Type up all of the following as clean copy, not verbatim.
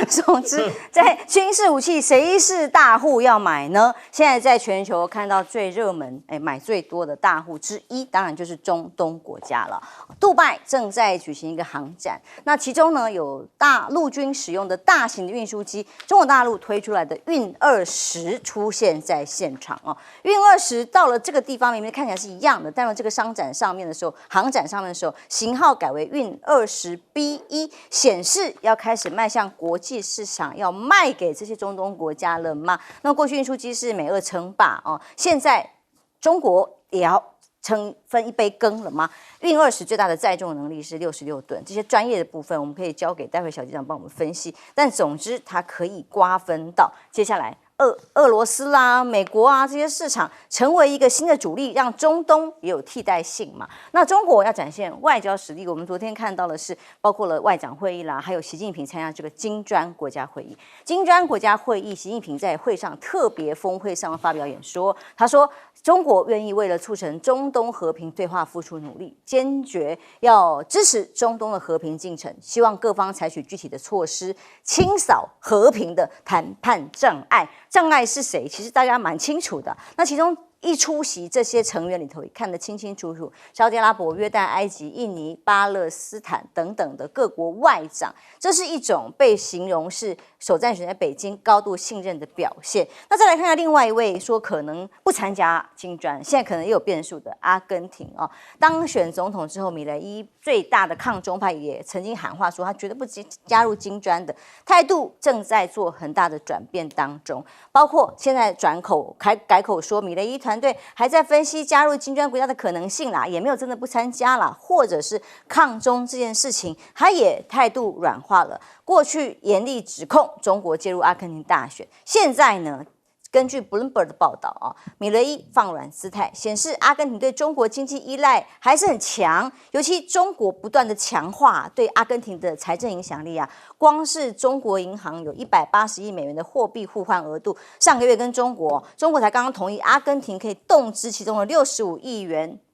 总之，在军事武器谁是大户要买呢？现在在全球看到最热门、买最多的大户之一，当然就是中东国家了。杜拜正在举行一个航展，那其中呢有陆军使用的大型的运输机，中国大陆推出来的运20出现在现场哦。运20到了这个地方，明明看起来是一样的，但是这个商展上面的时候，航展上面的时候，型号改为运20B1，显示要开始迈向国际市场，要卖给这些中东国家了吗？那过去运输机是美俄称霸哦，现在中国也要分一杯羹了吗？运20最大的载重能力是66吨，这些专业的部分我们可以交给待会小机长帮我们分析。但总之，它可以瓜分到接下来俄罗斯啦、美国啊这些市场成为一个新的主力，让中东也有替代性嘛。那中国要展现外交实力，我们昨天看到的是包括了外长会议啦，还有习近平参加这个金砖国家会议。金砖国家会议，习近平在会上特别峰会上发表演说，他说中国愿意为了促成中东和平对话付出努力，坚决要支持中东的和平进程，希望各方采取具体的措施，清扫和平的谈判障碍。障碍是谁？其实大家蛮清楚的。那其中一出席这些成员里头，也看得清清楚楚，沙特阿拉伯、约旦、埃及、印尼、巴勒斯坦等等的各国外长，这是一种被形容是首战选在北京高度信任的表现。那再来看看另外一位说可能不参加金砖，现在可能也有变数的阿根廷哦，当选总统之后，米雷伊最大的抗中派也曾经喊话说，他绝对不加入金砖的态度，正在做很大的转变当中。包括现在改口说，米雷伊团队还在分析加入金砖国家的可能性啦，也没有真的不参加啦，或者是抗中这件事情，他也态度软化了。过去严厉指控中国介入阿根廷大选，现在呢？根据 Bloomberg 的报道啊，米雷伊放软姿态，显示阿根廷对中国经济依赖还是很强，尤其中国不断的强化对阿根廷的财政影响力啊，光是中国银行有180亿美元的货币互换额度，上个月跟中国才刚刚同意阿根廷可以动支其中的65亿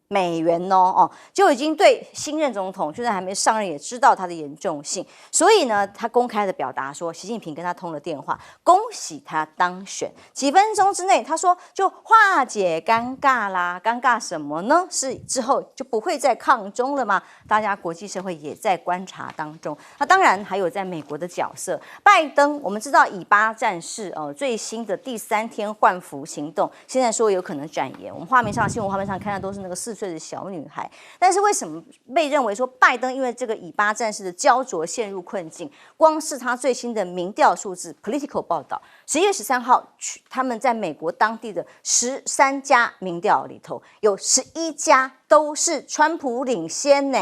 美元哦，就已经对新任总统，就算还没上任，也知道他的严重性。所以呢，他公开的表达说，习近平跟他通了电话，恭喜他当选。几分钟之内，他说就化解尴尬啦，尴尬什么呢？是之后就不会再抗中了吗？大家国际社会也在观察当中。那当然还有在美国的角色，拜登，我们知道以巴战事最新的第3天换服行动，现在说有可能展延。我们新闻画面上看到都是那个4岁的小女孩，但是为什么被认为说拜登因为这个以巴战事的焦灼陷入困境？光是他最新的民调数字 ，Political 报道，11月13号，他们在美国当地的13家民调里头，有11家都是川普领先呢，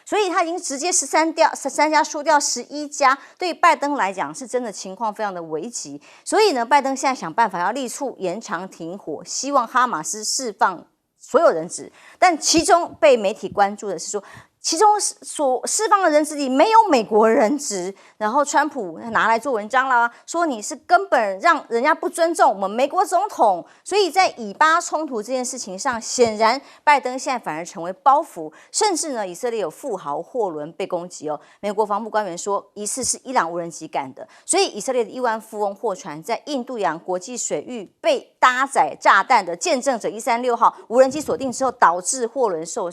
所以他已经直接13家输掉11家，对拜登来讲是真的情况非常的危急。所以呢，拜登现在想办法要力促延长停火，希望哈马斯释放所有人质，但其中被媒体关注的是说，其中所释放的人质里没有美国人质，然后川普拿来做文章啦，说你是根本让人家不尊重我们美国总统，所以在以巴冲突这件事情上，显然拜登现在反而成为包袱，甚至呢，以色列有富豪货轮被攻击哦，美国防部官员说疑似是伊朗无人机干的，所以以色列的亿万富翁货船在印度洋国际水域被搭载炸弹的见证者136号无人机锁定之后，导致货轮受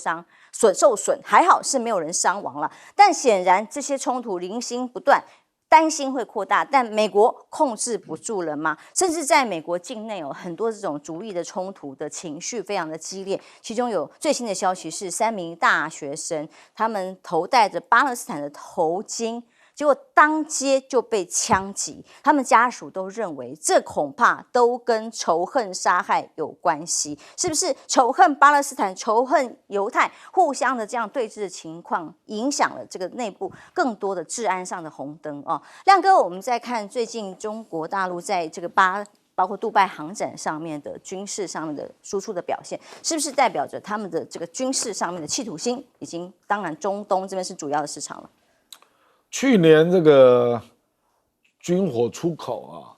损，还好是没有人伤亡了。但显然这些冲突零星不断，担心会扩大，但美国控制不住了吗？甚至在美国境内有很多这种族裔的冲突的情绪非常的激烈。其中有最新的消息是，3名大学生他们头戴着巴勒斯坦的头巾，结果当街就被枪击，他们家属都认为这恐怕都跟仇恨杀害有关系，是不是仇恨巴勒斯坦、仇恨犹太互相的这样对峙的情况，影响了这个内部更多的治安上的红灯哦。亮哥，我们在看最近中国大陆在这个包括杜拜航展上面的军事上面的输出的表现，是不是代表着他们的这个军事上面的企图心已经，当然中东这边是主要的市场了。去年这个军火出口啊，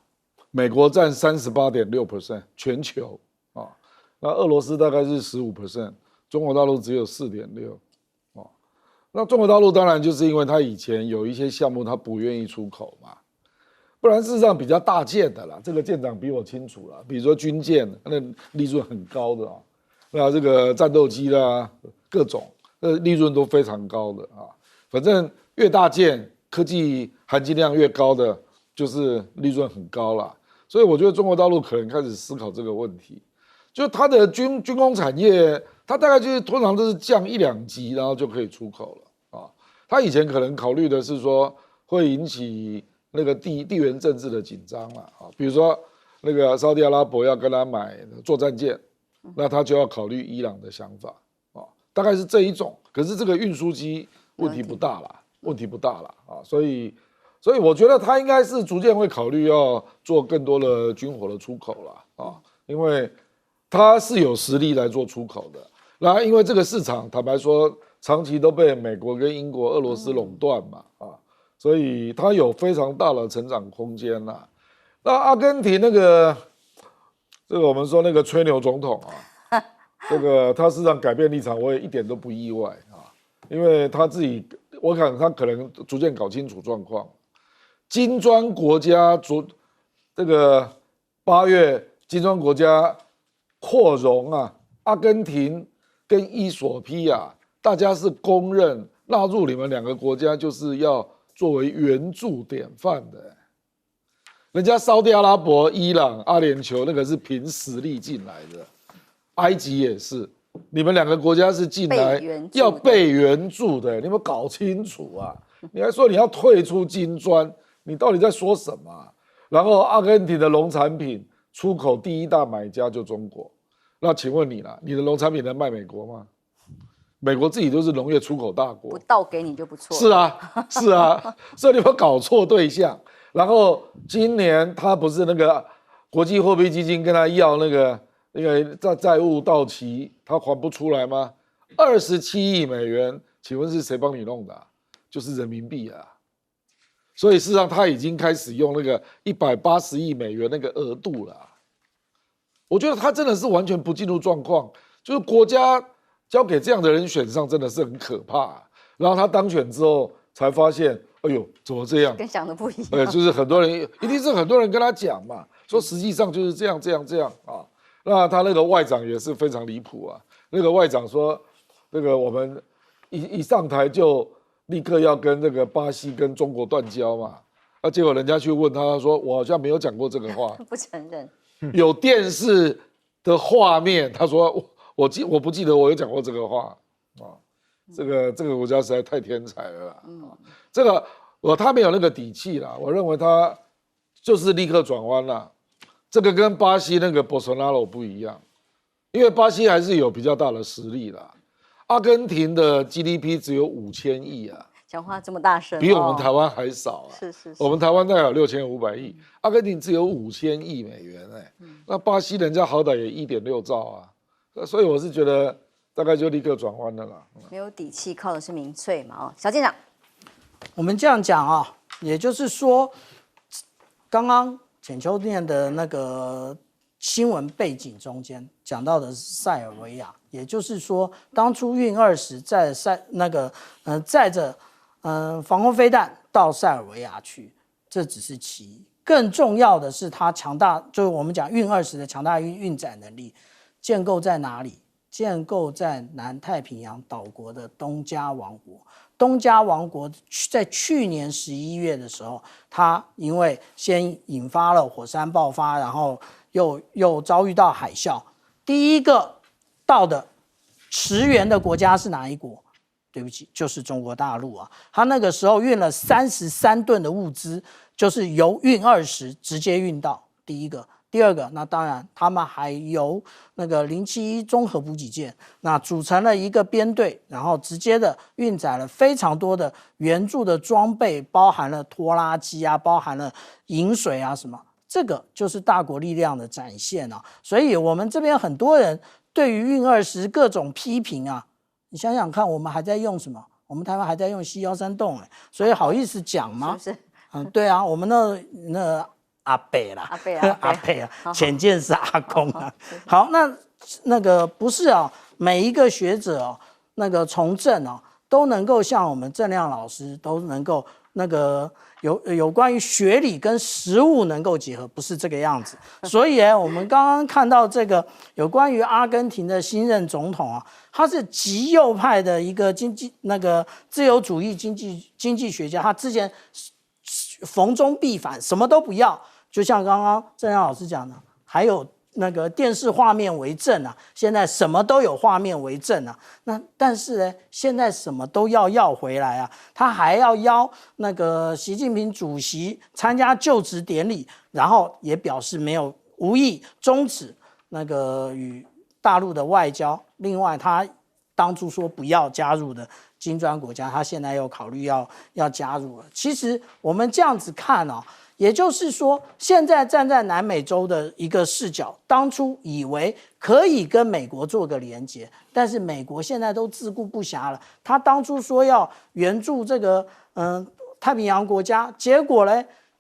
美国占38.6%，全球啊，那俄罗斯大概是15%，中国大陆只有4.6%啊。那中国大陆当然就是因为它以前有一些项目它不愿意出口嘛，不然事实上比较大件的啦，这个舰长比我清楚啦，比如说军舰，那利润很高的啊，那这个战斗机啦，各种利润都非常高的啊，反正越大件，科技含金量越高的，就是利润很高啦。所以我觉得中国大陆可能开始思考这个问题，就它的军工产业，它大概就是通常都是降1、2级，然后就可以出口了啊。它以前可能考虑的是说会引起那个地缘政治的紧张了啊，比如说那个沙特阿拉伯要跟他买作战舰，那他就要考虑伊朗的想法啊，大概是这一种。可是这个运输机问题不大啦，问题不大啦啊，所以我觉得他应该是逐渐会考虑要做更多的军火的出口啦啊，因为他是有实力来做出口的。那因为这个市场坦白说，长期都被美国跟英国、俄罗斯垄断嘛啊。所以它有非常大的成长空间啦。那阿根廷这个我们说那个吹牛总统啊，这个他事实上改变立场，我也一点都不意外啊，因为他自己，我看他可能逐渐搞清楚状况。金砖国家这个8月金砖国家扩容啊，阿根廷跟伊索比亚，大家是公认纳入你们2个国家就是要作为援助典范的，人家沙特阿拉伯、伊朗、阿联酋那个是凭实力进来的，埃及也是，你们2个国家是进来要被援助的，你们搞清楚啊！你还说你要退出金砖，你到底在说什么啊？然后阿根廷的农产品出口第1大买家就中国，那请问你啦，你的农产品能卖美国吗？美国自己都是农业出口大国，不倒给你就不错。是啊，是啊，所以你们搞错对象。然后今年他不是那个国际货币基金跟他要那个债务到期，他还不出来吗？27亿美元，请问是谁帮你弄的啊？就是人民币啊。所以事实上他已经开始用那个180亿美元那个额度了啊。我觉得他真的是完全不进入状况，就是国家交给这样的人选上真的是很可怕啊。然后他当选之后才发现，哎呦，怎么这样？跟想的不一样。就是很多人一定是很多人跟他讲嘛，说实际上就是这样啊。那他那个外长也是非常离谱啊。那个外长说，那个我们一上台就立刻要跟那个巴西跟中国断交嘛。那结果人家去问他，他说我好像没有讲过这个话，不承认。有电视的画面，他说我不记得我有讲过这个话啊。这个国家实在太天才了啦。这个他没有那个底气啦，我认为他就是立刻转弯啦。这个跟巴西那个 Bolsonaro 不一样，因为巴西还是有比较大的实力啦。阿根廷的 GDP 只有5000亿啊，讲话这么大声，比我们台湾还少啊。是，我们台湾大概有6500亿，阿根廷只有5000亿美元那巴西人家好歹也1.6兆啊，所以我是觉得大概就立刻转弯了啦。没有底气，靠的是民粹嘛。小舰长，我们这样讲啊，也就是说，刚刚简秋念的那个新闻背景中间讲到的是塞尔维亚，也就是说，当初运20载着防空飞弹到塞尔维亚去，这只是其一，更重要的是它强大，就是我们讲运20的强大运载能力，建构在哪里？建构在南太平洋岛国的东加王国。东加王国在去年11月的时候，它因为先引发了火山爆发，然后又遭遇到海啸。第一个到的驰援的国家是哪一国？对不起，就是中国大陆啊。他那个时候运了33吨的物资，就是由运20直接运到。第一个。第二个，那当然他们还由那个071综合补给舰，那组成了一个编队，然后直接的运载了非常多的援助的装备，包含了拖拉机啊，包含了饮水啊什么，这个就是大国力量的展现啊。所以我们这边很多人对于运20各种批评啊，你想想看，我们还在用什么？我们台湾还在用C-13洞所以好意思讲吗？是不是？对啊，我们那阿北啦，阿北啊，潜舰是阿公啊。好，那个不是啊，每一个学者那个从政都能够像我们郑亮老师都能够那个有关于学理跟实务能够结合，不是这个样子。所以我们刚刚看到这个有关于阿根廷的新任总统啊，他是极右派的一个自由主义经济学家，他之前逢中必反，什么都不要，就像刚刚郑亮老师讲的，还有那个电视画面为证啊，现在什么都有画面为证啊。那但是呢，现在什么都要回来啊，他还要邀那个习近平主席参加就职典礼，然后也表示无意终止那个与大陆的外交。另外，他当初说不要加入的金砖国家，他现在又考虑要加入了。其实我们这样子看哦。也就是说，现在站在南美洲的一个视角，当初以为可以跟美国做个连结，但是美国现在都自顾不暇了。他当初说要援助这个太平洋国家，结果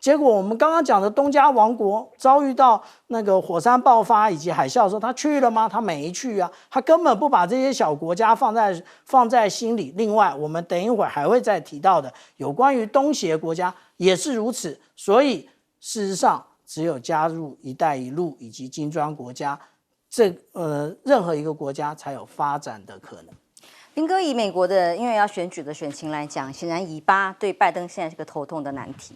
我们刚刚讲的东加王国遭遇到那个火山爆发以及海啸的时候，他去了吗？他没去啊，他根本不把这些小国家放在心里。另外，我们等一会儿还会再提到的，有关于东协国家也是如此。所以事实上，只有加入“一带一路”以及金砖国家，任何一个国家才有发展的可能。林哥，以美国的因为要选举的选情来讲，显然以巴对拜登现在是个头痛的难题。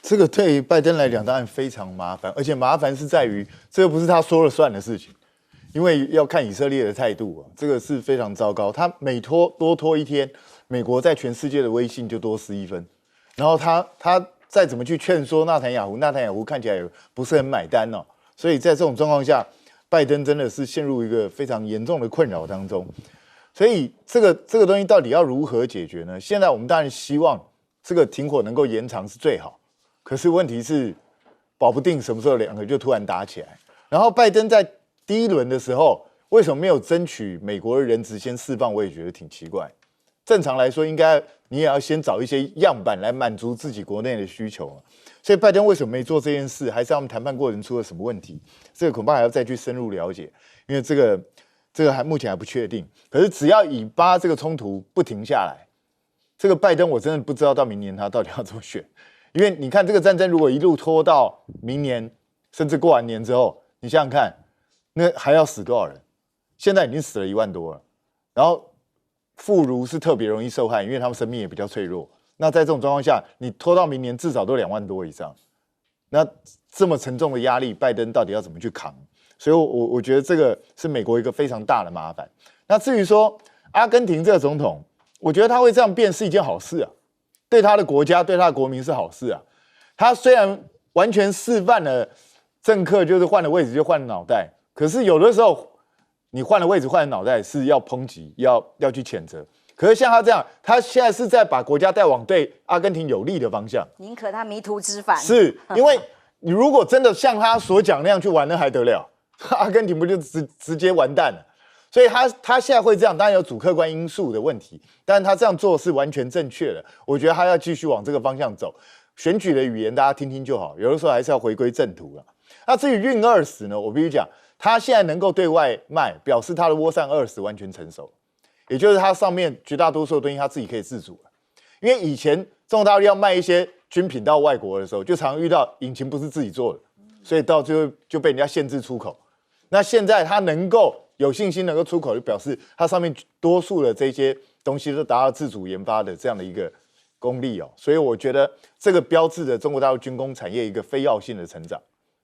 这个对于拜登来讲当然非常麻烦，而且麻烦是在于这个不是他说了算的事情，因为要看以色列的态度这个是非常糟糕。他每多拖一天，美国在全世界的威信就多11分，然后他再怎么去劝说纳坦雅胡看起来也不是很买单所以在这种状况下，拜登真的是陷入一个非常严重的困扰当中。所以这个东西到底要如何解决呢？现在我们当然希望这个停火能够延长是最好，可是问题是保不定什么时候两个就突然打起来。然后拜登在第一轮的时候为什么没有争取美国的人质先释放，我也觉得挺奇怪。正常来说，应该你也要先找一些样板来满足自己国内的需求所以拜登为什么没做这件事？还是他们谈判过程出了什么问题？这个恐怕还要再去深入了解，因为这个目前还不确定。可是只要以巴这个冲突不停下来，这个拜登我真的不知道到明年他到底要怎么选。因为你看这个战争如果一路拖到明年，甚至过完年之后，你想想看，那还要死多少人？现在已经死了1万多了，然后妇孺是特别容易受害，因为他们生命也比较脆弱。那在这种状况下，你拖到明年至少都2万多以上，那这么沉重的压力，拜登到底要怎么去扛？所以我觉得这个是美国一个非常大的麻烦。那至于说阿根廷这个总统，我觉得他会这样变是一件好事对他的国家、对他的国民是好事他虽然完全示范了政客就是换了位置就换了脑袋，可是有的时候你换了位置换了脑袋是要抨击、要去谴责。可是像他这样，他现在是在把国家带往对阿根廷有利的方向，宁可他迷途知返。是因为你如果真的像他所讲那样去玩，那还得了？阿根廷不就直接完蛋了？所以他现在会这样，当然有主客观因素的问题，但是他这样做是完全正确的。我觉得他要继续往这个方向走。选举的语言大家听听就好，有的时候还是要回归正途了。那至于运20呢，我必须讲，他现在能够对外卖，表示他的涡扇20完全成熟，也就是他上面绝大多数的东西他自己可以自主了。因为以前中国大陆要卖一些军品到外国的时候，就常遇到引擎不是自己做的，所以到最后就被人家限制出口。那现在他能够有信心能够出口，就表示它上面多数的这些东西都达到自主研发的这样的一个功力所以我觉得这个标志着中国大陆军工产业一个非要性的成长，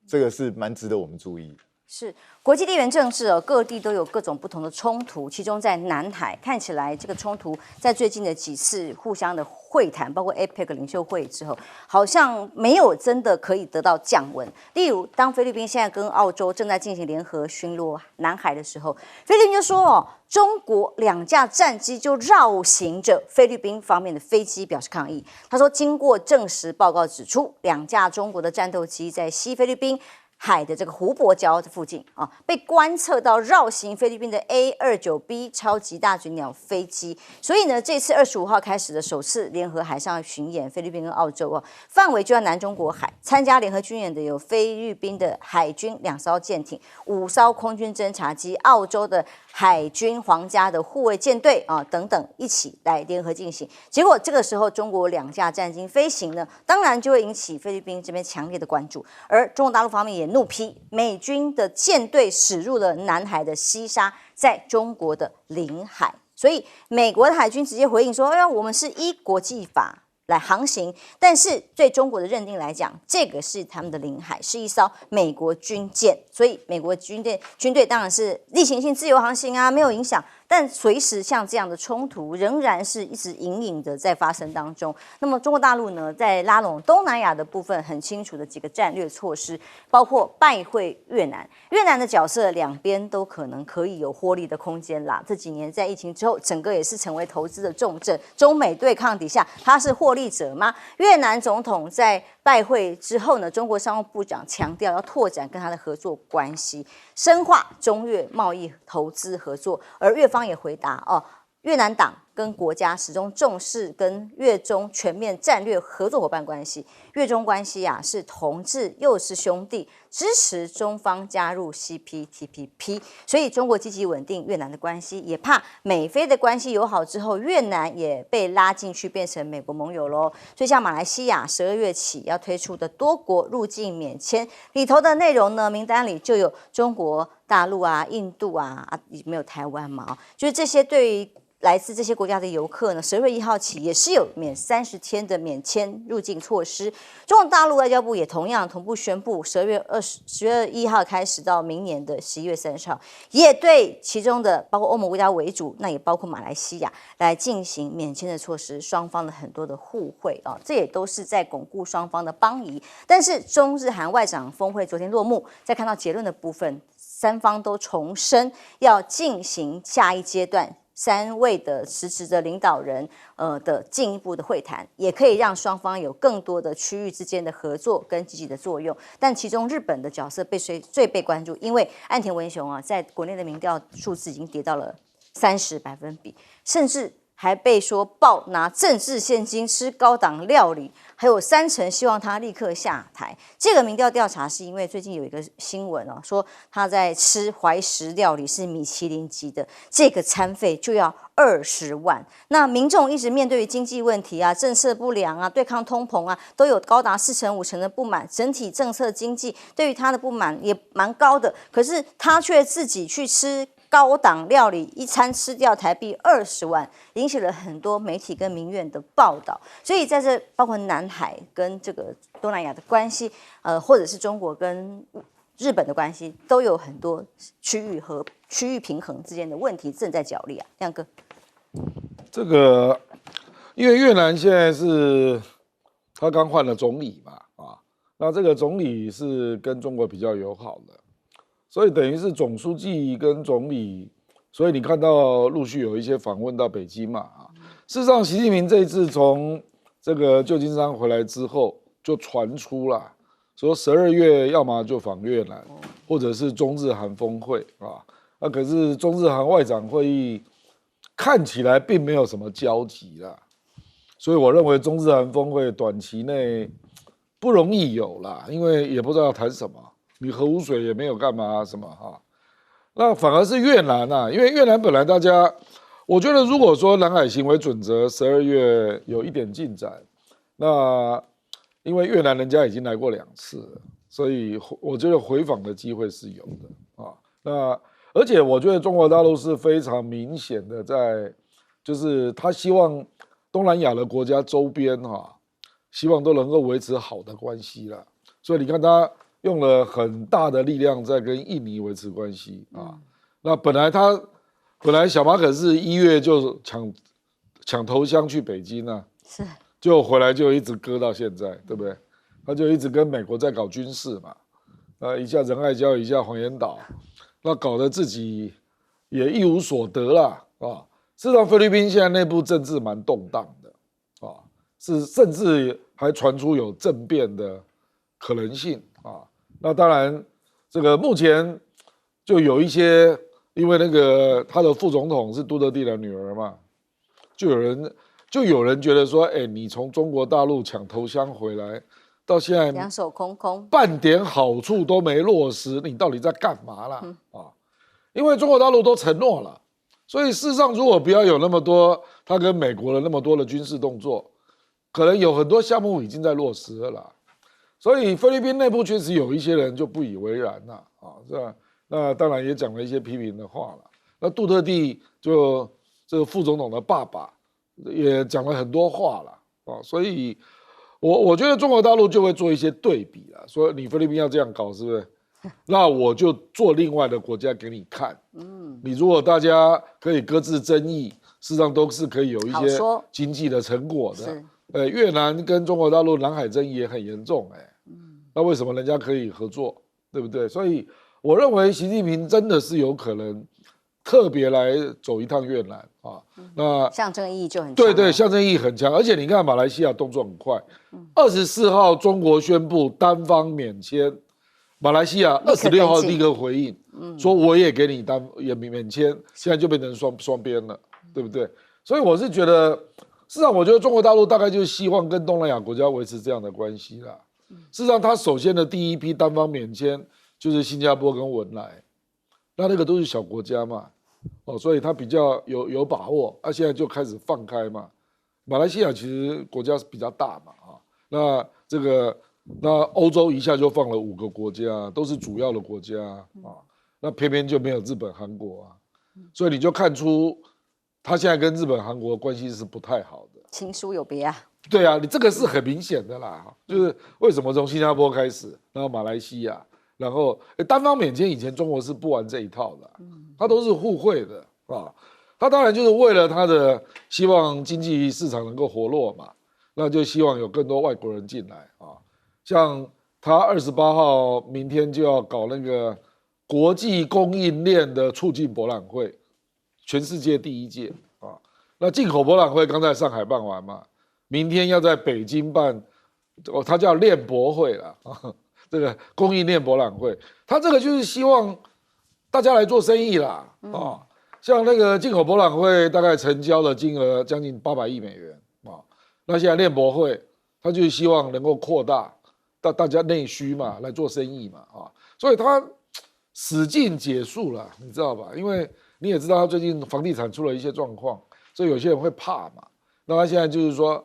这个是蛮值得我们注意的。是国际地缘政治各地都有各种不同的冲突，其中在南海看起来这个冲突在最近的几次互相的会谈，包括 APEC 领袖会议之后，好像没有真的可以得到降温。例如，当菲律宾现在跟澳洲正在进行联合巡逻南海的时候，菲律宾就说中国2架战机就绕行着菲律宾方面的飞机表示抗议。他说，经过证实报告指出，2架中国的战斗机在西菲律宾海的这个湖泊礁附近啊，被观测到绕行菲律宾的 A-29B 超级大嘴鸟飞机。所以呢，这次25号开始的首次联合海上巡演，菲律宾跟澳洲啊，范围就在南中国海。参加联合军演的有菲律宾的海军2艘舰艇、5艘空军侦察机、澳洲的海军皇家的护卫舰队啊等等，一起来联合进行。结果这个时候，中国2架战机飞行呢，当然就会引起菲律宾这边强烈的关注。而中国大陆方面也怒批美军的舰队驶入了南海的西沙，在中国的领海。所以美国的海军直接回应说：“哎呀，我们是依国际法来航行，但是对中国的认定来讲，这个是他们的领海，是一艘美国军舰，所以美国军队当然是例行性自由航行啊，没有影响。但随时像这样的冲突，仍然是一直隐隐的在发生当中。那么中国大陆呢，在拉拢东南亚的部分，很清楚的几个战略措施，包括拜会越南。越南的角色两边都可以有获利的空间啦。这几年在疫情之后，整个也是成为投资的重镇。中美对抗底下，它是获利者吗？越南总统在拜会之后呢，中国商务部长强调要拓展跟他的合作关系，深化中越贸易投资合作。而越方也回答越南党跟国家始终重视跟越中全面战略合作伙伴关系，越中关系啊是同志又是兄弟，支持中方加入 CPTPP， 所以中国积极稳定越南的关系，也怕美菲的关系友好之后，越南也被拉进去变成美国盟友咯。所以像马来西亚12月起要推出的多国入境免签里头的内容呢，名单里就有中国大陆啊、印度啊，没有台湾嘛，就是这些对于来自这些国家的游客呢，12月1号起也是有免30天的免签入境措施。中国大陆外交部也同样同步宣布，10月1号开始到明年的11月30号，也对其中的包括欧盟国家为主，那也包括马来西亚来进行免签的措施，双方的很多的互惠啊，这也都是在巩固双方的邦谊。但是中日韩外长峰会昨天落幕，在看到结论的部分，三方都重申要进行下一阶段3位的实质的领导人的进一步的会谈，也可以让双方有更多的区域之间的合作跟积极的作用。但其中日本的角色最被关注，因为岸田文雄啊，在国内的民调数字已经跌到了30%，甚至还被说爆拿政治现金吃高档料理，还有30%希望他立刻下台。这个民调调查是因为最近有一个新闻说他在吃怀石料理是米其林级的，这个餐费就要20万。那民众一直面对于经济问题啊、政策不良啊、对抗通膨啊，都有高达4成5成的不满，整体政策经济对于他的不满也蛮高的。可是他却自己去吃高档料理，一餐吃掉台币20万，引起了很多媒体跟民怨的报道。所以在这包括南海跟这个东南亚的关系，或者是中国跟日本的关系，都有很多区域平衡之间的问题正在角力啊。亮哥，这个因为越南现在是他刚换了总理嘛，那这个总理是跟中国比较友好的。所以等于是总书记跟总理，所以你看到陆续有一些访问到北京嘛事实上，习近平这一次从这个旧金山回来之后，就传出了说12月要么就访越南，或者是中日韩峰会那可是中日韩外长会议看起来并没有什么交集啦，所以我认为中日韩峰会短期内不容易有啦，因为也不知道要谈什么。你核污水也没有干嘛什么那反而是越南因为越南本来大家，我觉得如果说南海行为准则12月有一点进展，那因为越南人家已经来过2次了，所以我觉得回访的机会是有的那而且我觉得中国大陆是非常明显的就是他希望东南亚的国家周边希望都能够维持好的关系啦，所以你看他用了很大的力量在跟印尼维持关系那本来小马可是1月就抢头香去北京是就回来就一直搁到现在，对不对？他就一直跟美国在搞军事嘛一下仁爱礁，一下黄岩岛，那搞得自己也一无所得啦事实上，菲律宾现在内部政治蛮动荡的甚至还传出有政变的可能性那当然，这个目前就有一些，因为那个他的副总统是杜特地的女儿嘛，就有人觉得说，哎，你从中国大陆抢头香回来，到现在两手空空，半点好处都没落实，你到底在干嘛啦？啊，因为中国大陆都承诺了，所以事实上如果不要有那么多他跟美国的那么多的军事动作，可能有很多项目已经在落实了啦。所以菲律宾内部确实有一些人就不以为然了啊，是吧？那当然也讲了一些批评的话了。那杜特地就这个副总统的爸爸也讲了很多话了啊，所以我觉得中国大陆就会做一些对比了，说你菲律宾要这样搞，是不是？那我就做另外的国家给你看。你如果大家可以搁置争议，事实上都是可以有一些经济的成果的。越南跟中国大陆南海争议也很严重，那为什么人家可以合作，对不对？所以我认为习近平真的是有可能特别来走一趟越南啊，那象征意义就很强。对，象征意义很强，而且你看马来西亚动作很快，24号中国宣布单方免签，马来西亚26号立刻回应，说我也给你也免签，现在就变成双边了，对不对？所以我是觉得，事实上我觉得中国大陆大概就是希望跟东南亚国家维持这样的关系啦。事实上，他首先的第一批单方免签就是新加坡跟文莱，那个都是小国家嘛，所以他比较有把握。现在就开始放开嘛。马来西亚其实国家是比较大嘛，那欧洲一下就放了5个国家，都是主要的国家啊，那偏偏就没有日本、韩国啊，所以你就看出他现在跟日本、韩国关系是不太好的，亲疏有别啊。对啊，你这个是很明显的啦，就是为什么从新加坡开始，然后马来西亚，然后单方免签，以前中国是不玩这一套的，它都是互惠的啊。他当然就是为了他的希望经济市场能够活络嘛，那就希望有更多外国人进来啊。像他28号明天就要搞那个国际供应链的促进博览会，全世界第1届啊。那进口博览会刚在上海办完嘛。明天要在北京办，它叫链博会啦，这个供应链博览会，它这个就是希望大家来做生意啦，像那个进口博览会大概成交的金额将近800亿美元啊，那现在链博会，它就是希望能够扩大大家内需嘛，来做生意嘛啊，所以它使劲解数了，你知道吧？因为你也知道，它最近房地产出了一些状况，所以有些人会怕嘛，那他现在就是说。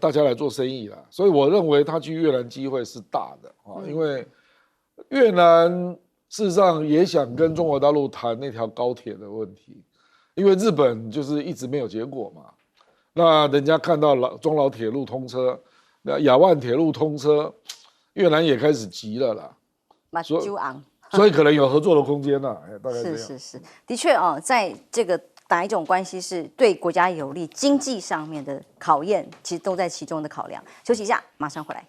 大家来做生意啦，所以我认为他去越南机会是大的啊，因为越南事实上也想跟中国大陆谈那条高铁的问题，因为日本就是一直没有结果嘛。那人家看到中老铁路通车，那亚万铁路通车，越南也开始急了啦，所以可能有合作的空间啦，大概这样。是，的确在这个。哪一种关系是对国家有利？经济上面的考验，其实都在其中的考量。休息一下，马上回来。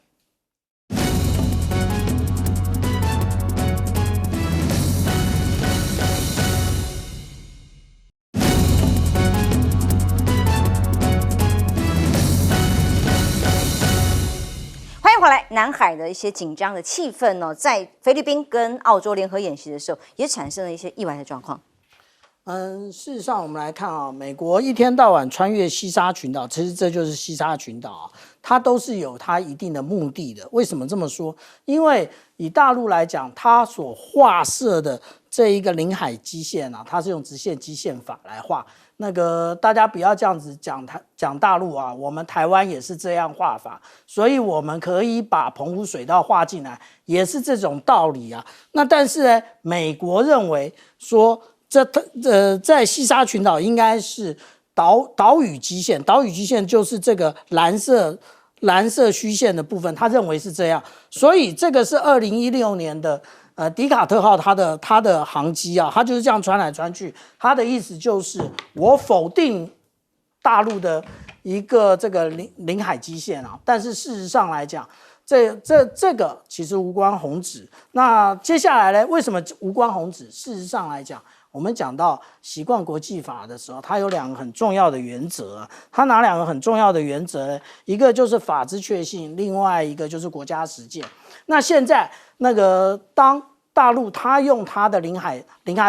欢迎回来。南海的一些紧张的气氛呢，在菲律宾跟澳洲联合演习的时候，也产生了一些意外的状况。事实上我们来看啊，美国一天到晚穿越西沙群岛，其实这就是西沙群岛啊，它都是有它一定的目的的。为什么这么说？因为以大陆来讲，它所画设的这一个领海基线啊，它是用直线基线法来画。那个大家不要这样子讲大陆啊，我们台湾也是这样画法，所以我们可以把澎湖水道画进来，也是这种道理啊。那但是呢，美国认为说。在西沙群岛应该是岛屿基线，岛屿基线就是这个蓝色虚线的部分，他认为是这样，所以这个是2016年的迪卡特号它的航机啊，它就是这样穿来穿去，它的意思就是我否定大陆的一个这个领海基线啊，但是事实上来讲。这个其实无关宏旨。那接下来呢？为什么无关宏旨？事实上来讲，我们讲到习惯国际法的时候，它有2个很重要的原则。它哪2个很重要的原则呢？一个就是法之确信，另外一个就是国家实践。那现在那个当大陆它用它的领海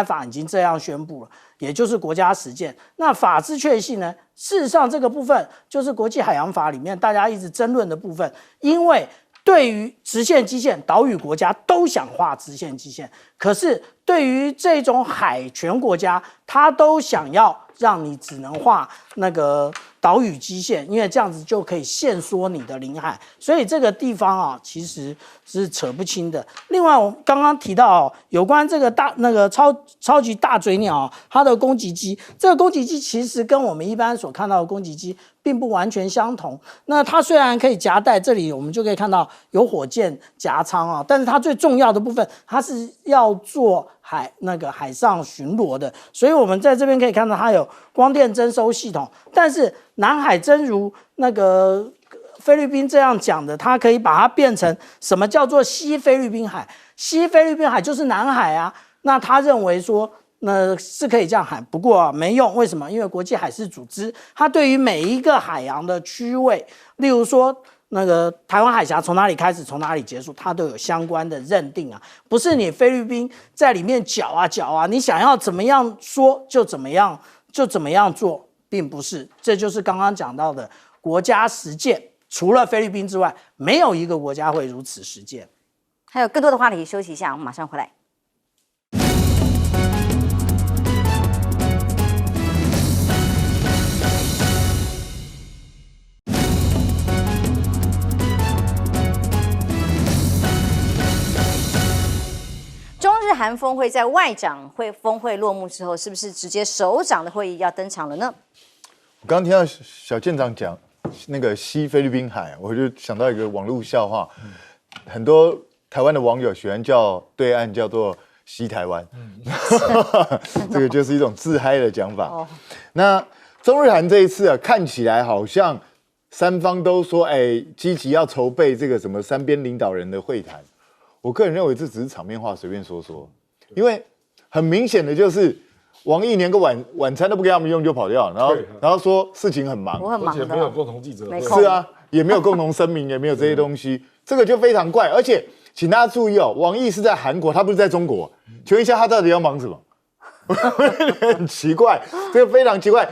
法已经这样宣布了，也就是国家实践。那法之确信呢？事实上，这个部分就是国际海洋法里面大家一直争论的部分，因为对于直线基线，岛屿国家都想画直线基线，可是对于这种海权国家，他都想要让你只能画那个岛屿基线，因为这样子就可以限缩你的领海，所以这个地方啊，其实是扯不清的。另外，我刚刚提到有关这个超级大嘴鸟它的攻击机，这个攻击机其实跟我们一般所看到的攻击机并不完全相同。那它虽然可以夹带，这里我们就可以看到有火箭夹舱啊，但是它最重要的部分，它是要做海上巡逻的，所以我们在这边可以看到它有光电征收系统，但是南海真如那个菲律宾这样讲的，它可以把它变成什么叫做西菲律宾海？西菲律宾海就是南海啊。那他认为说，那是可以这样喊，不过没用。为什么？因为国际海事组织它对于每一个海洋的区位，例如说那个台湾海峡从哪里开始，从哪里结束，它都有相关的认定啊。不是你菲律宾在里面搅啊，你想要怎么样说就怎么样做。并不是，这就是刚刚讲到的国家实践，除了菲律宾之外，没有一个国家会如此实践。还有更多的话题，休息一下，我们马上回来。中日韩峰会在外长峰会落幕之后，是不是直接首长的会议要登场了呢？我刚刚听到小舰长讲那个西菲律宾海，我就想到一个网络笑话，很多台湾的网友喜欢叫对岸叫做西台湾，这个就是一种自嗨的讲法。那中日韩这一次啊，看起来好像三方都说，积极要筹备这个什么三边领导人的会谈。我个人认为这只是场面话，随便说说，因为很明显的就是。王毅连个晚餐都不给他们用就跑掉，然后说事情很忙，我很忙，而且没有共同记者会，是啊，也没有共同声明，也没有这些东西，这个就非常怪。而且，请大家注意哦，王毅是在韩国，他不是在中国。请问一下，他到底要忙什么？很奇怪，这个非常奇怪。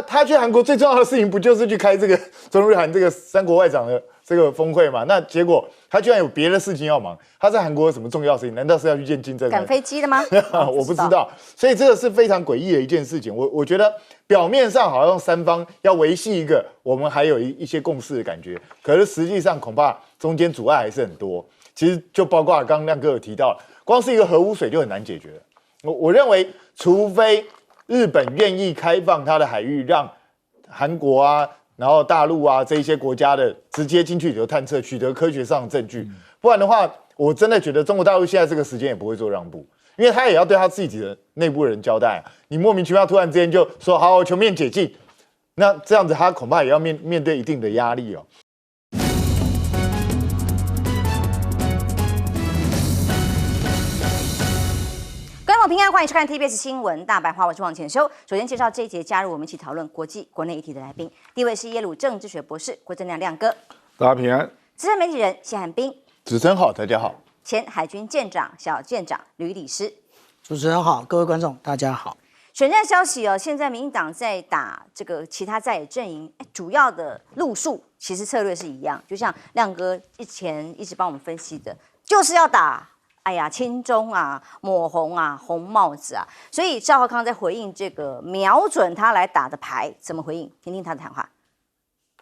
他去韩国最重要的事情不就是去开这个中日韩这个三国外长的这个峰会嘛？那结果他居然有别的事情要忙。他在韩国有什么重要事情？难道是要去见金正恩？赶飞机的吗？我不知道。所以这个是非常诡异的一件事情。我觉得表面上好像三方要维系一个我们还有一些共识的感觉，可是实际上恐怕中间阻碍还是很多。其实就包括刚刚亮哥有提到，光是一个核污水就很难解决了。我认为，除非日本愿意开放它的海域，让韩国啊，然后大陆啊这一些国家的直接进去里头探测，取得科学上的证据，不然的话，我真的觉得中国大陆现在这个时间也不会做让步，因为他也要对他自己的内部人交代啊。你莫名其妙突然之间就说好全面解禁，那这样子他恐怕也要面对一定的压力哦。平安，欢迎收看 TBS 新闻大白话，我是王浅修。首先介绍这一节加入我们一起讨论国际国内议题的来宾，第一位是耶鲁政治学博士郭正亮亮哥，大家平安。资深媒体人谢汉斌，主持人好，大家好。前海军舰长小舰长吕礼诗，主持人好，各位观众大家好。选战消息哦，现在民进党在打这个其他在野阵营，主要的路数其实策略是一样，就像亮哥以前一直帮我们分析的，就是要打。哎呀，亲中啊，抹红啊，红帽子啊，所以赵少康在回应这个瞄准他来打的牌，怎么回应？听听他的谈话。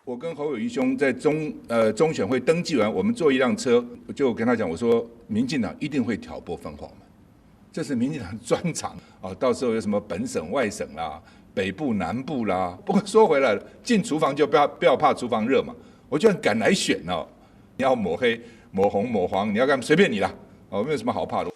我跟侯友宜兄在中选会登记完，我们坐一辆车，我就跟他讲，我说民进党一定会挑拨分化嘛，这是民进党专长啊，到时候有什么本省外省啦，北部南部啦。不过说回来了，进厨房就不要怕厨房热嘛，我就敢来选哦，你要抹黑、抹红、抹黄，你要干随便你啦。哦，没有什么好怕的，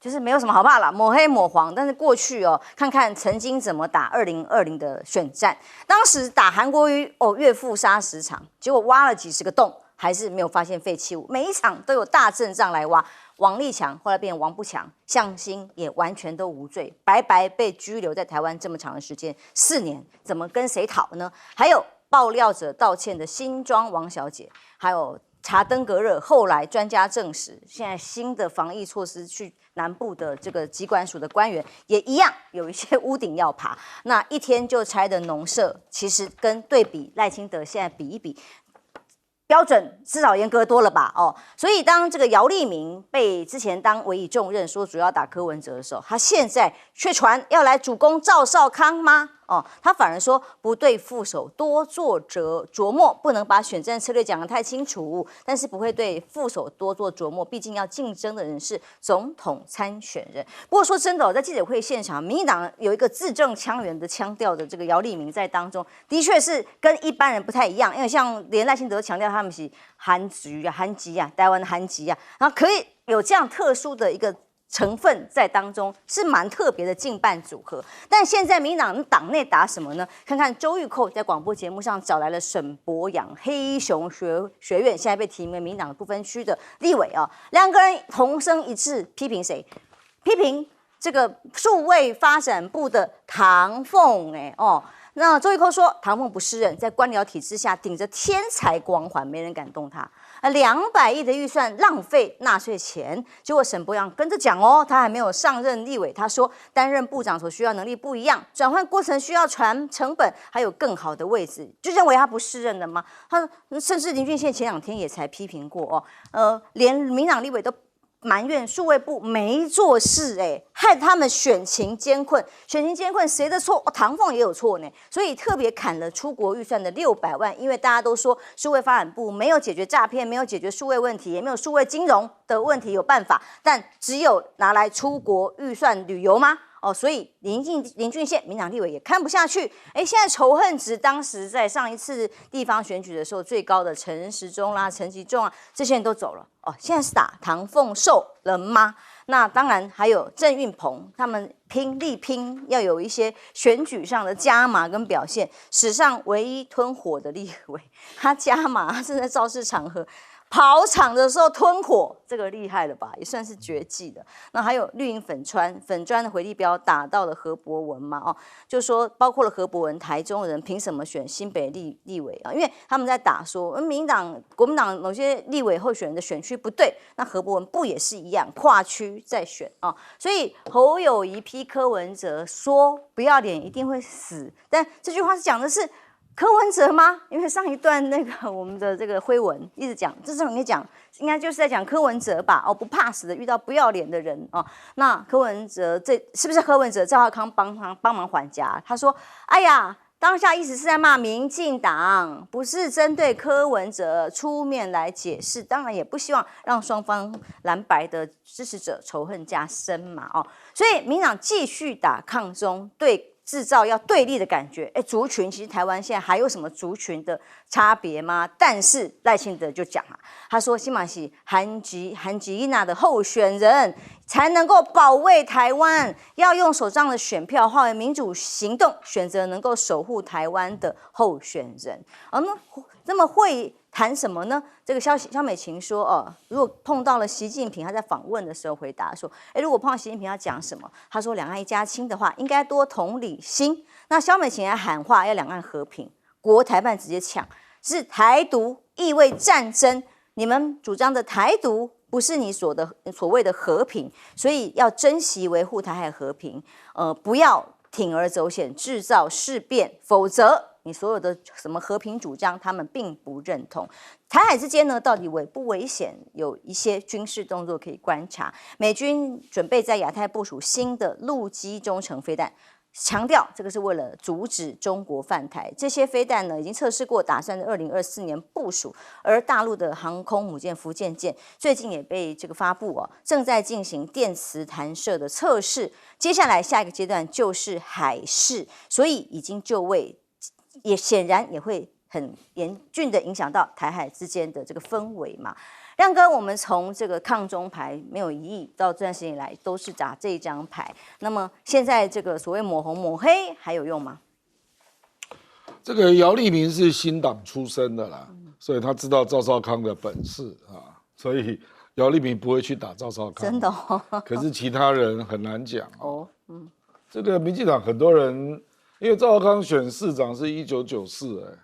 就是没有什么好怕了，抹黑抹黄。但是过去哦，看看曾经怎么打2020的选战，当时打韩国瑜哦，岳父杀10场，结果挖了几10个洞，还是没有发现废弃物，每一场都有大阵仗来挖。王立强后来变王不强，向心也完全都无罪，白白被拘留在台湾这么长的时间，4年，怎么跟谁讨呢？还有爆料者道歉的新庄王小姐，还有查登革热，后来专家证实，现在新的防疫措施去南部的这个疾管署的官员也一样，有一些屋顶要爬。那一天就拆的农舍，其实跟对比赖清德现在比一比，标准至少严格多了吧？哦，所以当这个姚立明被之前当委以重任，说主要打柯文哲的时候，他现在却传要来主攻赵少康吗？哦，他反而说不对副手多做琢磨，不能把选战策略讲得太清楚，但是不会对副手多做琢磨，毕竟要竞争的人是总统参选人。不过说真的，在记者会现场，民进党有一个字正腔圆的腔调的这个姚立明在当中，的确是跟一般人不太一样，因为像连赖清德强调他们是韩籍啊，台湾的韩籍啊，然后可以有这样特殊的一个成分在当中，是蛮特别的竞办组合。但现在民进党党内打什么呢？看看周玉蔻在广播节目上找来了沈博洋，黑熊学院现在被提名民进党不分区的立委啊，两个人同声一致批评谁？批评这个数位发展部的唐凤那周玉蔻说，唐凤不适任，在官僚体制下顶着天才光环，没人敢动他。200亿的预算浪费纳税钱，结果沈博洋跟着讲他还没有上任立委，他说担任部长所需要能力不一样，转换过程需要成本，还有更好的位置，就认为他不适任的吗？他甚至林俊宪前2天也才批评过连民党立委都埋怨数位部没做事，害他们选情艰困。选情艰困，谁的错？唐凤也有错呢。所以特别砍了出国预算的600万，因为大家都说数位发展部没有解决诈骗，没有解决数位问题，也没有数位金融的问题有办法，但只有拿来出国预算旅游吗？所以林俊宪民党立委也看不下去，现在仇恨值当时在上一次地方选举的时候最高的陈时中啦、陈吉仲啊，这些人都走了现在是打唐凤寿了吗？那当然还有郑运鹏，他们力拼要有一些选举上的加码跟表现，史上唯一吞火的立委，他加码，他是在造势场合跑场的时候吞火，这个厉害了吧？也算是绝技的。那还有绿营粉专的回力标打到了何博文嘛？就说包括了何博文，台中人凭什么选新北立委啊？因为他们在打说，民进党、国民党某些立委候选人的选区不对，那何博文不也是一样跨区在选所以侯友宜批柯文哲说不要脸一定会死，但这句话是讲的是柯文哲吗？因为上一段那个我们的这个辉文一直讲，这是你讲，应该就是在讲柯文哲吧？不怕死的遇到不要脸的人那柯文哲这是不是柯文哲赵少康帮忙还价？他说：“哎呀，当下意思是在骂民进党，不是针对柯文哲出面来解释，当然也不希望让双方蓝白的支持者仇恨加深嘛所以民进党继续打抗中对。”制造要对立的感觉，族群其实台湾现在还有什么族群的差别吗？但是赖清德就讲他说新马是韩吉娜的候选人才能够保卫台湾，要用手上的选票化为民主行动，选择能够守护台湾的候选人。那么会谈什么呢？这个萧美琴说如果碰到了习近平，他在访问的时候回答说，如果碰到习近平要讲什么？他说两岸一家亲的话，应该多同理心。那萧美琴还喊话要两岸和平，国台办直接抢，是台独意味战争，你们主张的台独不是你所谓的和平，所以要珍惜维护台海和平，不要铤而走险制造事变，否则你所有的什么和平主张，他们并不认同。台海之间呢，到底危不危险？有一些军事动作可以观察。美军准备在亚太部署新的陆基中程飞弹，强调这个是为了阻止中国犯台。这些飞弹呢，已经测试过，打算在2024年部署。而大陆的航空母舰福建舰最近也被这个发布正在进行电磁弹射的测试。接下来下一个阶段就是海试，所以已经就位。也显然也会很严峻的影响到台海之间的这个氛围嘛。亮哥，我们从这个抗中牌没有疑义到这段时间以来都是打这一张牌，那么现在这个所谓抹红抹黑还有用吗？这个姚立明是新党出身的啦，所以他知道赵少康的本事所以姚立明不会去打赵少康，真的可是其他人很难讲这个民进党很多人。因为赵少康选市长是1994，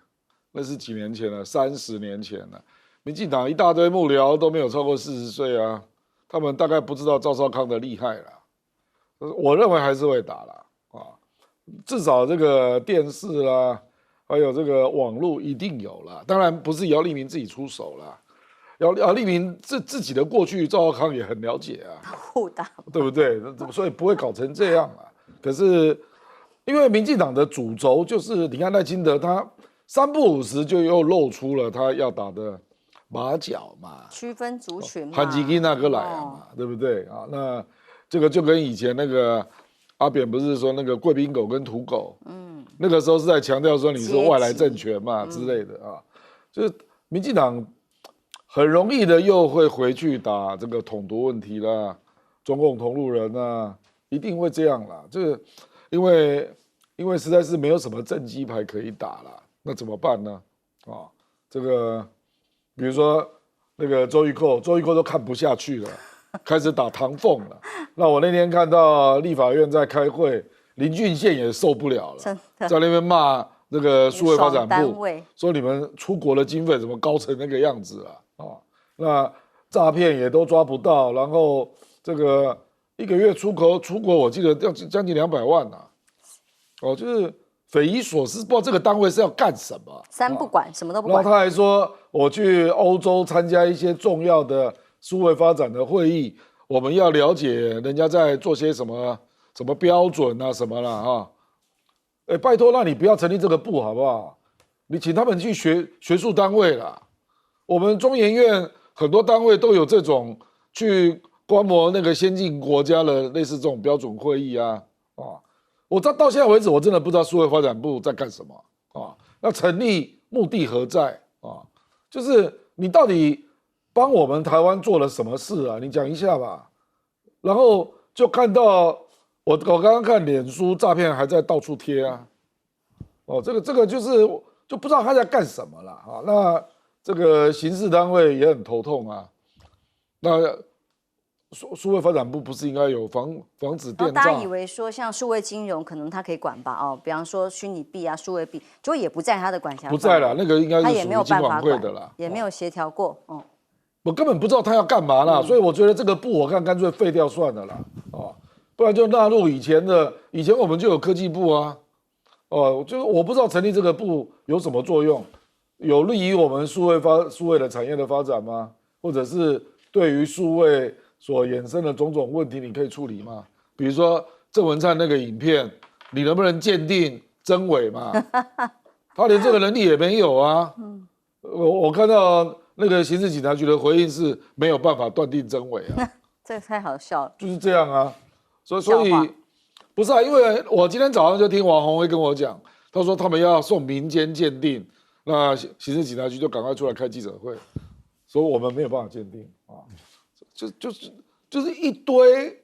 那是几年前了，30年前了。民进党一大堆幕僚都没有超过40岁啊，他们大概不知道赵少康的厉害啦。我认为还是会打啦啊，至少这个电视啦，还有这个网络一定有啦。当然不是姚立明自己出手啦，姚立明自己的过去，赵少康也很了解啊，互打，对不对？所以不会搞成这样啊。可是因为民进党的主轴就是，你看赖清德他3不5时就又露出了他要打的马脚嘛，区分族群嘛，潘吉基那个来啊嘛，对不对啊？那这个就跟以前那个阿扁不是说那个贵宾狗跟土狗，那个时候是在强调说你是外来政权嘛之类的啊，就是民进党很容易的又会回去打这个统独问题啦，中共同路人啊，一定会这样啦。这个因为实在是没有什么政绩牌可以打啦，那怎么办呢？啊，这个比如说那个周玉蔻都看不下去了，开始打唐凤了。那我那天看到立法院在开会，林俊宪也受不了了，在那边骂那个数位发展部，说你们出国的经费怎么高成那个样子啊？那诈骗也都抓不到，然后这个一个月出国，我记得要将近200万啊，就是匪夷所思，不知道这个单位是要干什么。3不管，什么都不管。然后他还说，我去欧洲参加一些重要的数位发展的会议，我们要了解人家在做些什么标准啊什么啦哈。拜托，那你不要成立这个部好不好？你请他们去学术单位啦。我们中研院很多单位都有这种去观摩那个先进国家的类似这种标准会议啊。我到现在为止，我真的不知道数位发展部在干什么啊？那成立目的何在啊？就是你到底帮我们台湾做了什么事啊？你讲一下吧。然后就看到我刚刚看脸书诈骗还在到处贴啊。这个就不知道他在干什么了啊。那这个刑事单位也很头痛啊。那数位发展部不是应该有防止电诈？大家以为说像数位金融可能他可以管吧？比方说虚拟币啊、数位币，结果也不在他的管辖。不在了，那个应该是属于金管会的啦，也没有协调过。我根本不知道他要干嘛啦，所以我觉得这个部我看干脆废掉算了啦，不然就纳入以前我们就有科技部啊，就是我不知道成立这个部有什么作用，有利于我们数位的产业的发展吗？或者是对于数位所衍生的种种问题，你可以处理吗？比如说郑文灿那个影片，你能不能鉴定真伪嘛？他连这个能力也没有啊。我看到那个刑事警察局的回应是没有办法断定真伪啊。这太好笑了。就是这样啊，所以不是啊，因为我今天早上就听王宏威跟我讲，他说他们要送民间鉴定，那刑事警察局就赶快出来开记者会，说我们没有办法鉴定啊。就是一堆，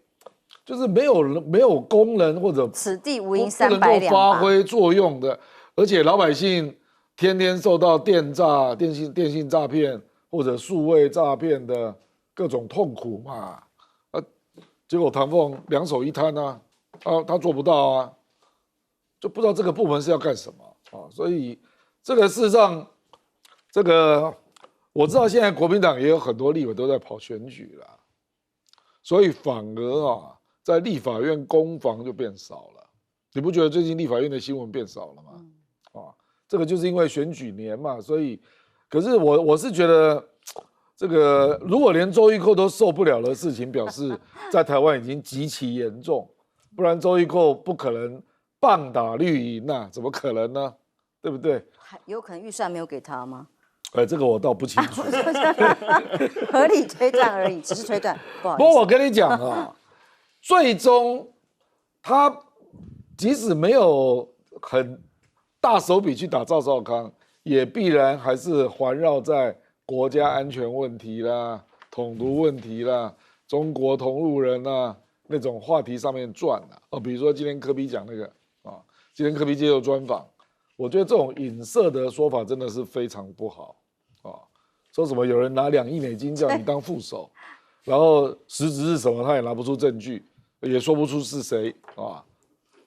就是没有功能或者此地无银300两，不能够发挥作用的，而且老百姓天天受到电信诈骗或者数位诈骗的各种痛苦嘛，结果唐凤2手一摊啊，他做不到啊，就不知道这个部门是要干什么啊，所以这个事实上，这个。我知道现在国民党也有很多立委都在跑选举啦，所以反而在立法院攻防就变少了。你不觉得最近立法院的新闻变少了吗？这个就是因为选举年嘛，所以，可是我是觉得，这个如果连周玉蔻都受不了的事情，表示在台湾已经极其严重，不然周玉蔻不可能棒打绿营啊，怎么可能呢？对不对？有可能预算没有给他吗？这个我倒不清楚，合理推断而已，只是推断。不好意思。不过我跟你讲最终他即使没有很大手笔去打赵少康，也必然还是环绕在国家安全问题啦、统独问题啦、中国同路人啦那种话题上面转啦。比如说今天柯 P 讲那个今天柯 P 接受专访，我觉得这种影射的说法真的是非常不好。说什么有人拿2亿美金叫你当副手，然后实质是什么他也拿不出证据，也说不出是谁啊。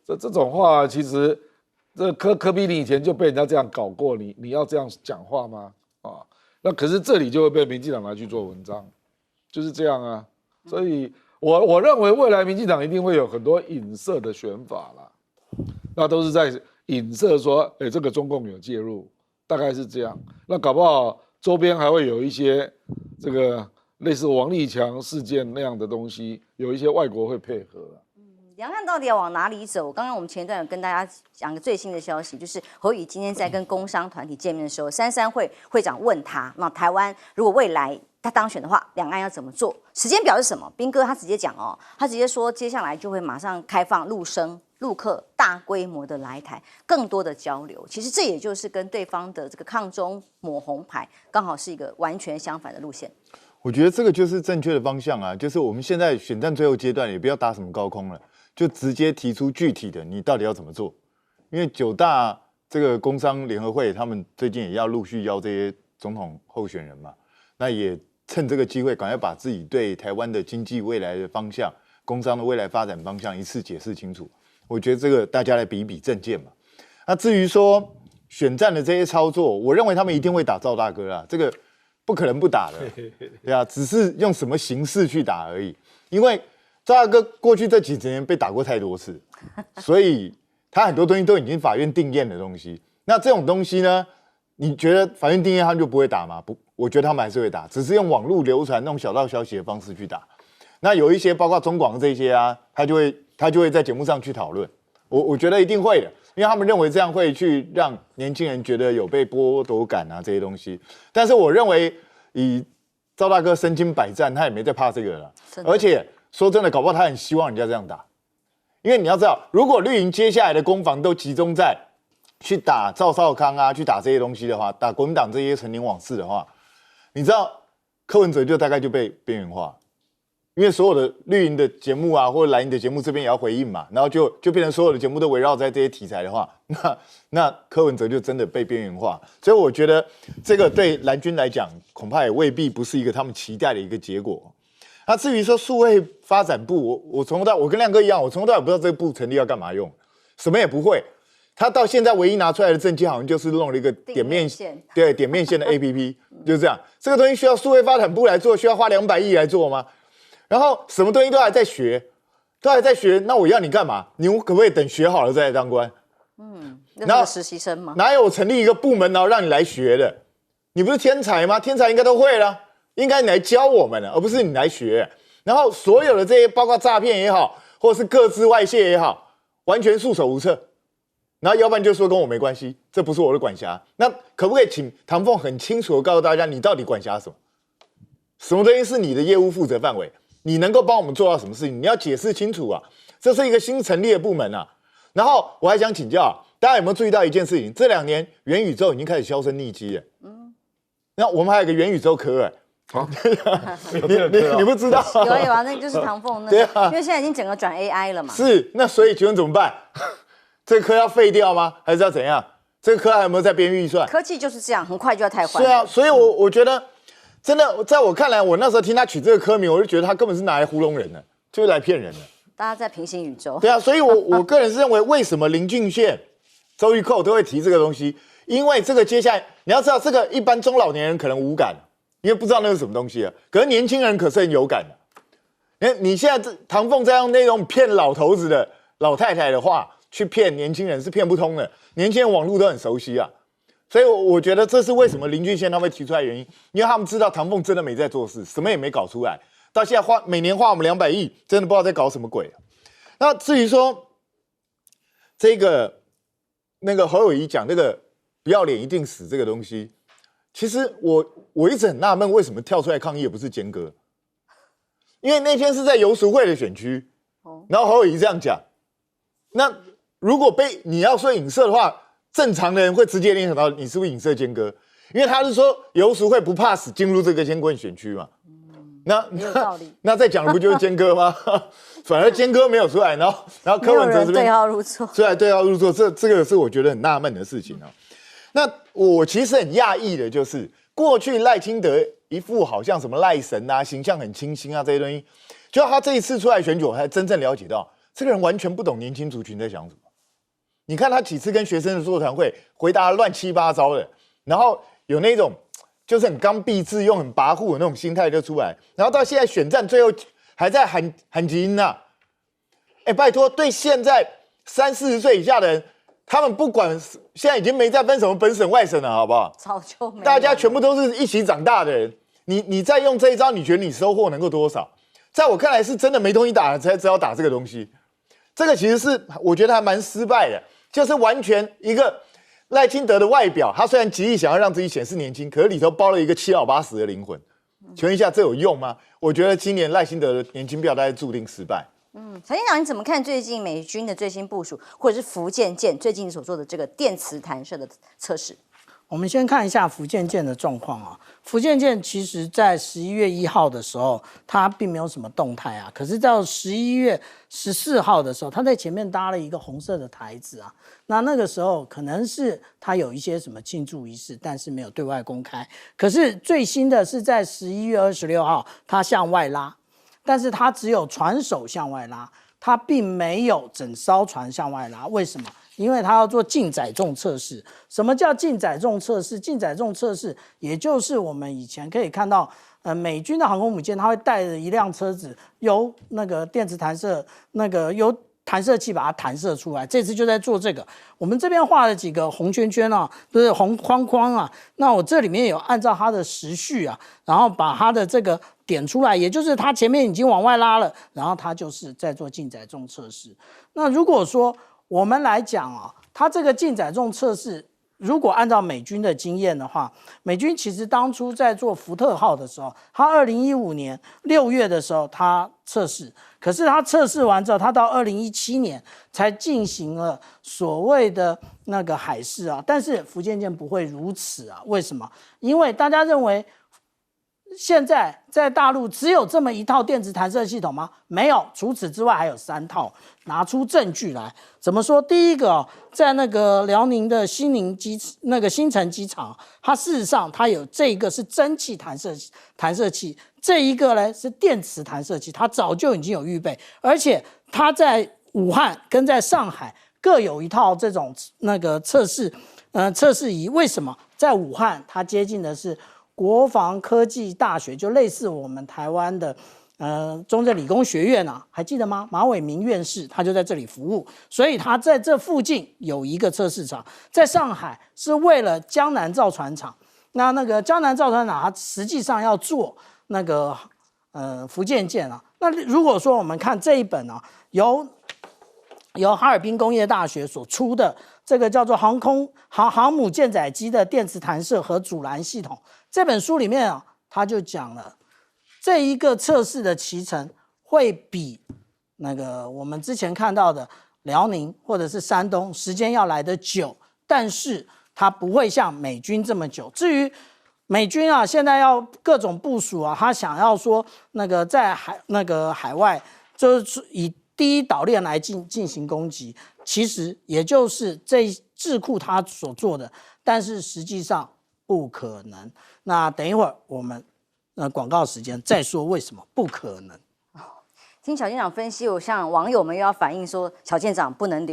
这种话其实这柯 P 你以前就被人家这样搞过，你要这样讲话吗？那可是这里就会被民进党拿去做文章，就是这样啊。所以我认为未来民进党一定会有很多影射的选法啦，那都是在影射说，这个中共有介入，大概是这样。那搞不好周边还会有一些这个类似王立强事件那样的东西，有一些外国会配合啦。两岸到底要往哪里走？刚刚我们前一段有跟大家讲个最新的消息，就是侯友宜今天在跟工商团体见面的时候，33会会长问他，那台湾如果未来他当选的话，两岸要怎么做？时间表是什么？彬哥他直接讲哦，他直接说接下来就会马上开放陆客大规模的来台，更多的交流。其实这也就是跟对方的这个抗中抹红牌，刚好是一个完全相反的路线。我觉得这个就是正确的方向啊，就是我们现在选战最后阶段，也不要打什么高空了。就直接提出具体的，你到底要怎么做？因为9大这个工商联合会，他们最近也要陆续邀这些总统候选人嘛，那也趁这个机会，赶快把自己对台湾的经济未来的方向、工商的未来发展方向一次解释清楚。我觉得这个大家来比一比政见嘛。那至于说选战的这些操作，我认为他们一定会打赵大哥啦，这个不可能不打的，对啊，只是用什么形式去打而已，因为。赵大哥过去这几十年被打过太多次，所以他很多东西都已经法院定验的东西。那这种东西呢，你觉得法院定验他们就不会打吗？不，我觉得他们还是会打，只是用网络流传那种小道消息的方式去打。那有一些包括中广这些啊，他就会在节目上去讨论。我觉得一定会的，因为他们认为这样会去让年轻人觉得有被剥夺感啊这些东西。但是我认为以赵大哥身经百战，他也没在怕这个了，而且。说真的，搞不好他很希望人家这样打，因为你要知道，如果绿营接下来的攻防都集中在去打赵少康啊，去打这些东西的话，打国民党这些陈年往事的话，你知道柯文哲就大概就被边缘化，因为所有的绿营的节目啊，或者蓝营的节目这边也要回应嘛，然后就变成所有的节目都围绕在这些题材的话，那柯文哲就真的被边缘化，所以我觉得这个对蓝军来讲，恐怕也未必不是一个他们期待的一个结果。那至于说数位发展部，我从头到我跟亮哥一样，我从头到尾不知道这个部成立要干嘛用，什么也不会。他到现在唯一拿出来的证件，好像就是弄了一个点面线，对，点面线的 APP， 就这样。这个东西需要数位发展部来做，需要花200亿来做吗？然后什么东西都还在学，那我要你干嘛？你可不可以等学好了再来当官？那是实习生吗？哪有成立一个部门然后让你来学的？你不是天才吗？天才应该都会了。应该你来教我们的，而不是你来学。然后所有的这些，包括诈骗也好，或者是个资外泄也好，完全束手无策。然后要不然就说跟我没关系，这不是我的管辖。那可不可以请唐凤很清楚的告诉大家，你到底管辖什么？什么东西是你的业务负责范围？你能够帮我们做到什么事情？你要解释清楚啊！这是一个新成立的部门啊。然后我还想请教大家有没有注意到一件事情？这2年元宇宙已经开始销声匿迹了。那我们还有个元宇宙科你不知道？有啊，那就是唐凤那个，因为现在已经整个转 AI 了嘛。是，那所以请问怎么办？这个科要废掉吗？还是要怎样？这个科还有没有在编预算？科技就是这样，很快就要汰换。对啊，所以我觉得真的，在我看来，我那时候听他取这个科名，我就觉得他根本是拿来糊弄人的，就是来骗人的。大家在平行宇宙。对啊，所以我个人是认为，为什么林俊宪、周玉蔻都会提这个东西？因为这个接下来你要知道，这个一般中老年人可能无感。因为不知道那是什么东西啊，可是年轻人可是很有感的。你现在唐凤在用那种骗老头子的老太太的话去骗年轻人是骗不通的，年轻人网络都很熟悉啊，所以我觉得这是为什么林俊宪他会提出来的原因，因为他们知道唐凤真的没在做事，什么也没搞出来，到现在每年花我们200亿，真的不知道在搞什么鬼。那至于说这个那个侯友宜讲这个不要脸一定死这个东西。其实我一直很纳闷，为什么跳出来抗议也不是坚哥？因为那天是在游淑慧的选区，然后侯友宜这样讲，那如果你要说影射的话，正常的人会直接联想到你是不是影射坚哥？因为他是说游淑慧不怕死进入这个监棍选区嘛，那有道理。那再讲的不就是坚哥吗？反而坚哥没有出来，然后柯文哲这边对号入座，对号入座，这个是我觉得很纳闷的事情啊。那我其实很讶异的就是，过去赖清德一副好像什么赖神啊，形象很清新啊这些东西，就他这一次出来选举，我才真正了解到，这个人完全不懂年轻族群在想什么。你看他几次跟学生的座谈会，回答乱七八糟的，然后有那种就是很刚愎自用、很跋扈的那种心态就出来，然后到现在选战最后还在喊基因呐。拜托，对现在30-40岁以下的人，他们不管现在已经没再分什么本省外省了，好不好？早就没有了，大家全部都是一起长大的人，你再用这一招，你觉得你收获能够多少？在我看来，是真的没东西打了，才只好打这个东西。这个其实是我觉得还蛮失败的，就是完全一个赖清德的外表，他虽然极力想要让自己显示年轻，可是里头包了一个7老8十的灵魂。请问一下，这有用吗？我觉得今年赖清德的年轻票大概注定失败。曹县长，你怎么看最近美军的最新部署，或者是福建舰最近所做的这个电磁弹射的测试？我们先看一下福建舰的状况啊。福建舰其实在11月1号的时候，它并没有什么动态啊。可是到11月14号的时候，它在前面搭了一个红色的台子啊。那个时候可能是它有一些什么庆祝仪式，但是没有对外公开。可是最新的是在11月26号，它向外拉，但是它只有船首向外拉，它并没有整艘船向外拉。为什么？因为它要做净载重测试。什么叫净载重测试？净载重测试也就是我们以前可以看到，美军的航空母舰它会带着一辆车子，由那个电磁弹射，由弹射器把它弹射出来。这次就在做这个。我们这边画了几个红圈圈啊，不是红框框啊。那我这里面有按照它的时序啊，然后把它的这个点出来，也就是它前面已经往外拉了，然后它就是在做净载重测试。那如果说我们来讲啊，它这个净载重测试，如果按照美军的经验的话，美军其实当初在做福特号的时候，它2015年6月的时候它测试，可是它测试完之后，它到2017年才进行了所谓的那个海试啊。但是福建舰不会如此啊，为什么？因为大家认为现在在大陆只有这么一套电磁弹射系统吗？没有，除此之外还有3套。拿出证据来，怎么说？第一个在那个辽宁的新城机场，它事实上它有这个是蒸汽弹射器，这一个呢是电磁弹射器，它早就已经有预备，而且它在武汉跟在上海各有一套这种测试仪。为什么？在武汉它接近的是国防科技大学，就类似我们台湾的中正理工学院啊，还记得吗？马伟明院士他就在这里服务，所以他在这附近有一个测试场。在上海是为了江南造船厂，那个江南造船厂它实际上要做那个福建舰啊。那如果说我们看这一本啊，由哈尔滨工业大学所出的这个叫做航母舰载机的电磁弹射和阻拦系统这本书里面啊，他就讲了。这一个测试的期程会比那个我们之前看到的辽宁或者是山东时间要来得久，但是它不会像美军这么久。至于美军啊，现在要各种部署啊，他想要说在海外就是以第一岛链来进行攻击，其实也就是这智库他所做的，但是实际上不可能。那等一会儿我们广告时间再说为什么不可能。听小舰长分析，我像网友们又要反映说小舰长不能留。